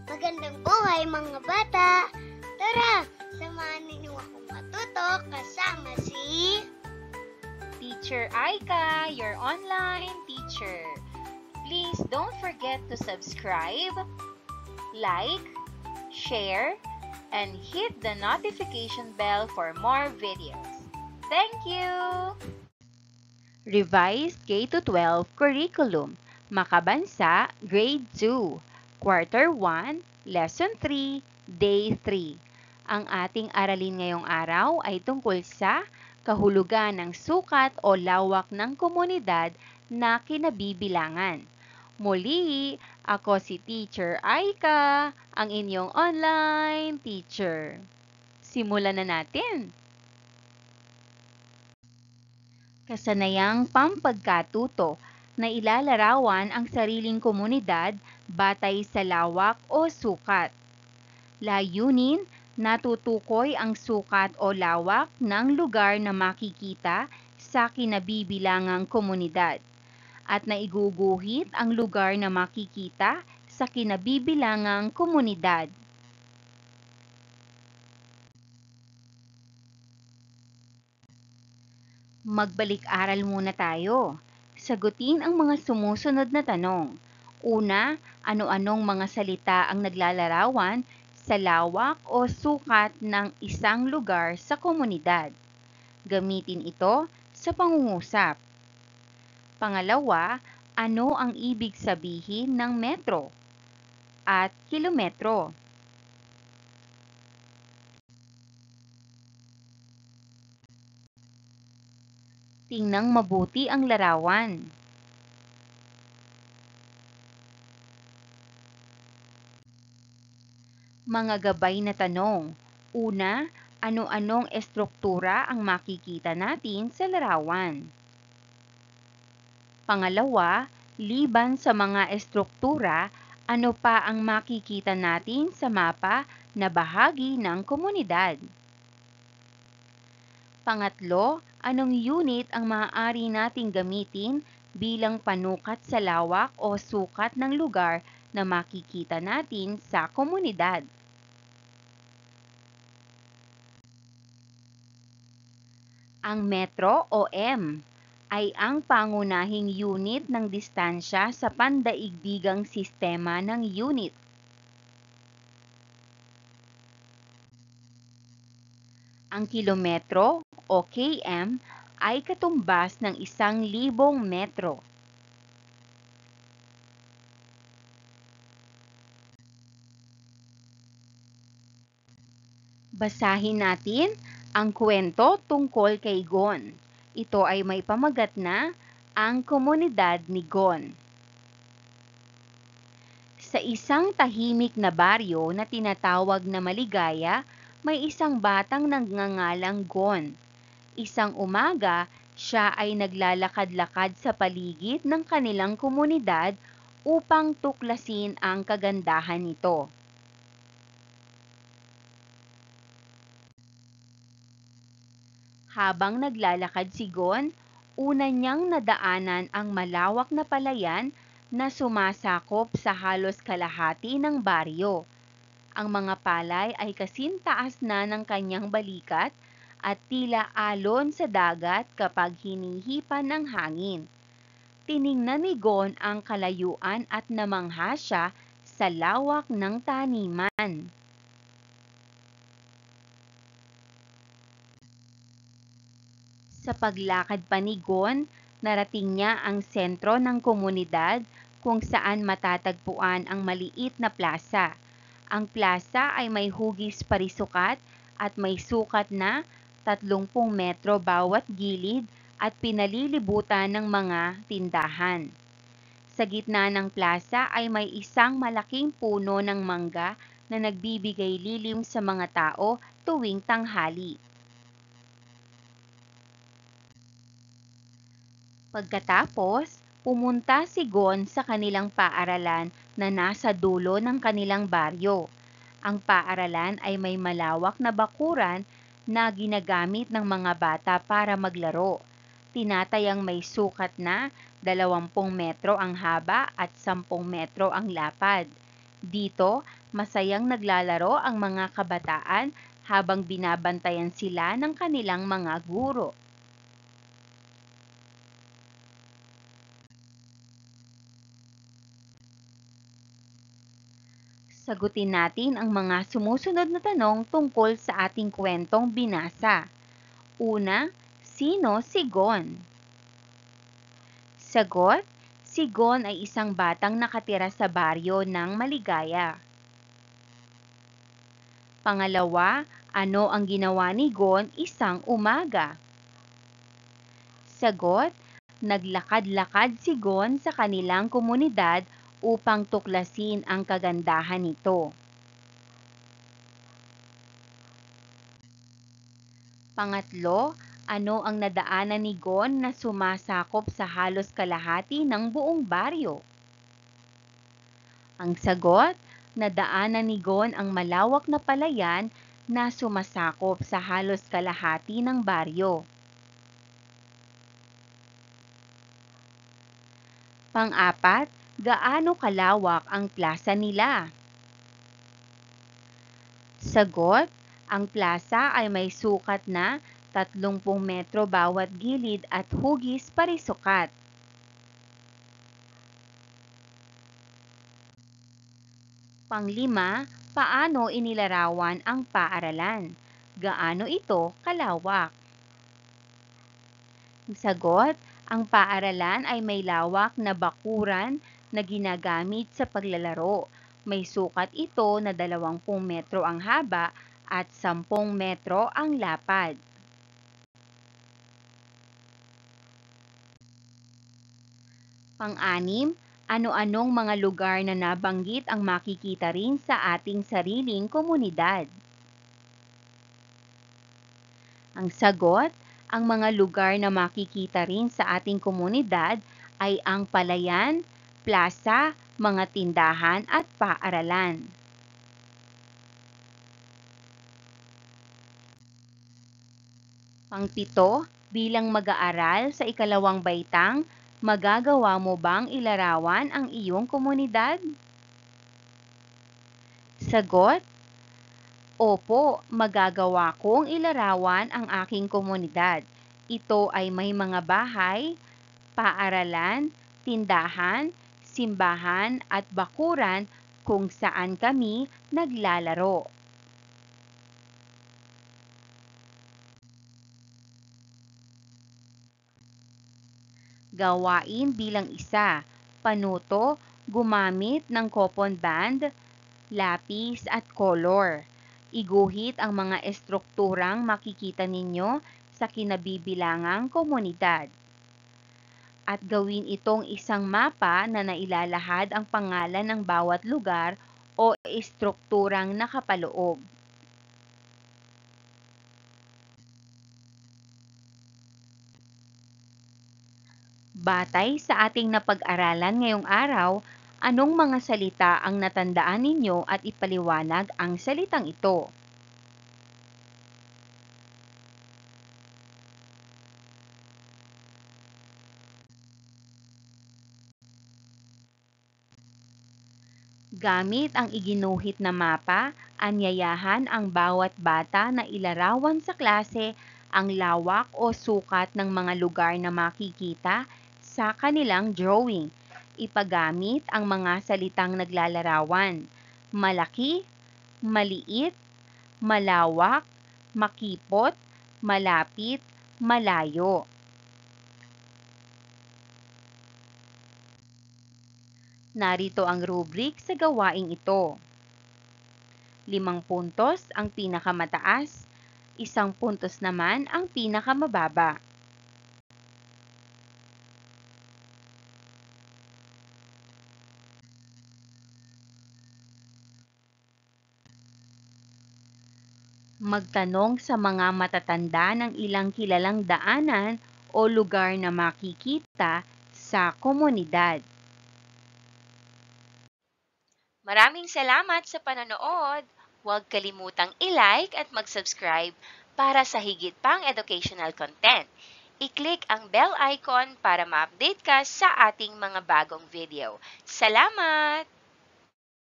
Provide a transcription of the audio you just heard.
Magandang buhay mga bata! Tara, samahan ninyo akong matuto kasama si Teacher Aika, your online teacher. Please don't forget to subscribe, like, share, and hit the notification bell for more videos. Thank you! Revised K-12 Curriculum, Makabansa, Grade 2, Quarter 1, Lesson 3, Day 3. Ang ating aralin ngayong araw ay tungkol sa kahulugan ng sukat o lawak ng komunidad na kinabibilangan. Muli, ako si Teacher Aika, ang inyong online teacher. Simulan na natin! Kasanayang pampagkatuto na ilalarawan ang sariling komunidad batay sa lawak o sukat. Layunin, natutukoy ang sukat o lawak ng lugar na makikita sa kinabibilangang komunidad at naiguguhit ang lugar na makikita sa kinabibilangang komunidad. Magbalik-aral muna tayo. Sagutin ang mga sumusunod na tanong. Una, ano-anong mga salita ang naglalarawan sa lawak o sukat ng isang lugar sa komunidad? Gamitin ito sa pangungusap. Pangalawa, ano ang ibig sabihin ng metro at kilometro? Tingnang mabuti ang larawan. Mga gabay na tanong. Una, ano-anong estruktura ang makikita natin sa larawan? Pangalawa, liban sa mga estruktura, ano pa ang makikita natin sa mapa na bahagi ng komunidad? Pangatlo, anong unit ang maaari nating gamitin bilang panukat sa lawak o sukat ng lugar na makikita natin sa komunidad? Ang metro o M ay ang pangunahing unit ng distansya sa pandaigdigang sistema ng unit. Ang kilometro o km ay katumbas ng 1,000 metro. Basahin natin ang kwento tungkol kay Gon. Ito ay may pamagat na ang komunidad ni Gon. Sa isang tahimik na baryo na tinatawag na Maligaya, may isang batang nagngangalang Gon. Isang umaga, siya ay naglalakad-lakad sa paligid ng kanilang komunidad upang tuklasin ang kagandahan nito. Habang naglalakad si Gon, una niyang nadaanan ang malawak na palayan na sumasakop sa halos kalahati ng baryo. Ang mga palay ay kasintaas na ng kanyang balikat at tila alon sa dagat kapag hinihipan ng hangin. Tiningnan ni Gon ang kalayuan at namangha siya sa lawak ng taniman. Sa paglakad pa ni Gon, narating niya ang sentro ng komunidad kung saan matatagpuan ang maliit na plaza. Ang plaza ay may hugis parisukat at may sukat na 30 metro bawat gilid at pinalilibutan ng mga tindahan. Sa gitna ng plaza ay may isang malaking puno ng mangga na nagbibigay lilim sa mga tao tuwing tanghali. Pagkatapos, pumunta si Gon sa kanilang paaralan na nasa dulo ng kanilang baryo. Ang paaralan ay may malawak na bakuran na ginagamit ng mga bata para maglaro. Tinatayang may sukat na 20 metro ang haba at 10 metro ang lapad. Dito, Masayang naglalaro ang mga kabataan habang binabantayan sila ng kanilang mga guro. Sagutin natin ang mga sumusunod na tanong tungkol sa ating kwentong binasa. Una, sino si Gon? Sagot, si Gon ay isang batang nakatira sa baryo ng Maligaya. Pangalawa, ano ang ginawa ni Gon isang umaga? Sagot, naglakad-lakad si Gon sa kanilang komunidad upang tuklasin ang kagandahan nito. Pangatlo, ano ang nadaanan ni Gon na sumasakop sa halos kalahati ng buong baryo? Ang sagot, nadaanan ni Gon ang malawak na palayan na sumasakop sa halos kalahati ng baryo. Pang-apat, gaano kalawak ang plaza nila? Sagot, ang plaza ay may sukat na 30 metro bawat gilid at hugis parisukat. Panglima, paano inilarawan ang paaralan? Gaano ito kalawak? Sagot, ang paaralan ay may lawak na bakuran na ginagamit sa paglalaro. May sukat ito na 20 metro ang haba at 10 metro ang lapad. Pang-anim, ano-anong mga lugar na nabanggit ang makikita rin sa ating sariling komunidad? Ang sagot, ang mga lugar na makikita rin sa ating komunidad ay ang palayan, plaza, mga tindahan at paaralan. Pang-pito, bilang mag-aaral sa ikalawang baitang, magagawa mo bang ilarawan ang iyong komunidad? Sagot, opo, magagawa kong ilarawan ang aking komunidad. Ito ay may mga bahay, paaralan, tindahan, simbahan at bakuran kung saan kami naglalaro. Gawain bilang isa, panuto, gumamit ng coupon band, lapis at color. Iguhit ang mga estrukturang makikita ninyo sa kinabibilangang komunidad. At gawin itong isang mapa na nailalahad ang pangalan ng bawat lugar o estrukturang nakapaloob. Batay sa ating napag-aralan ngayong araw, anong mga salita ang natandaan ninyo at ipaliwanag ang salitang ito? Gamit ang iginuhit na mapa, anyayahan ang bawat bata na ilarawan sa klase ang lawak o sukat ng mga lugar na makikita sa kanilang drawing. Ipagamit ang mga salitang naglalarawan: malaki, maliit, malawak, makipot, malapit, malayo. Narito ang rubric sa gawaing ito. 5 puntos ang pinakamataas, 1 puntos naman ang pinakamababa. Magtanong sa mga matatanda ng ilang kilalang daanan o lugar na makikita sa komunidad. Maraming salamat sa panonood! Huwag kalimutang i-like at mag-subscribe para sa higit pang educational content. I-click ang bell icon para ma-update ka sa ating mga bagong video. Salamat!